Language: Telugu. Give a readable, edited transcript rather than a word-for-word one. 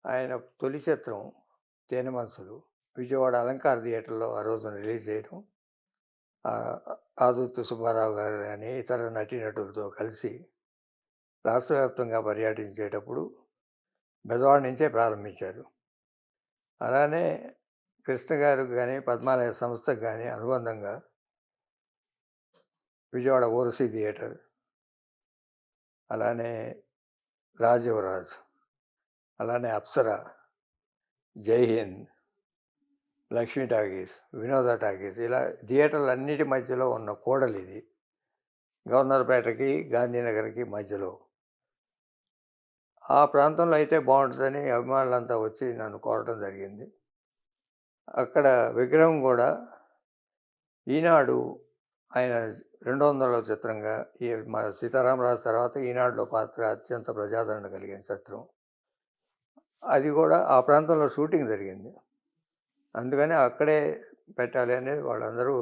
ఆయన తొలి చిత్రం 'తేనె మనసులు' విజయవాడ అలంకార థియేటర్‌లో ఆ రోజున రిలీజ్ చేయడం. ఆదుర్తి సుబ్బారావు గారు గాని, ఇతర నటీనటులతో కలిసి రాష్ట్ర వ్యాప్తంగా పర్యటించేటప్పుడు బెజవాడ నుంచే ప్రారంభించారు. అలానే కృష్ణ గారికి గాని, పద్మాలయ సంస్థకు గాని అనుబంధంగా విజయవాడ ఓరసీ థియేటర్, అలానే రాజ్, అలానే అప్సర, జై హింద్, లక్ష్మీ టాకీస్, వినోద టాకీస్ ఇలా థియేటర్లన్నిటి మధ్యలో ఉన్న కూడలిది. గవర్నర్‌పేటకి, గాంధీనగర్‌కి మధ్యలో. ఆ ప్రాంతంలో అయితే బావుంటదని అభిమానులంతా వచ్చి నన్ను కోరటం జరిగింది. అక్కడ విగ్రహం గూడా ఈనాడు ఆయన 200వ చిత్రంగా మా 'సీతారామరాజు' తర్వాత ఈనాడులో పాత్ర అత్యంత ప్రజాదరణ కలిగిన చిత్రం. అది గూడా ఆ ప్రాంతంలో షూటింగ్ జరిగింది. అందుకని అక్కడే పెట్టాలి అని వాళ్ళందరూ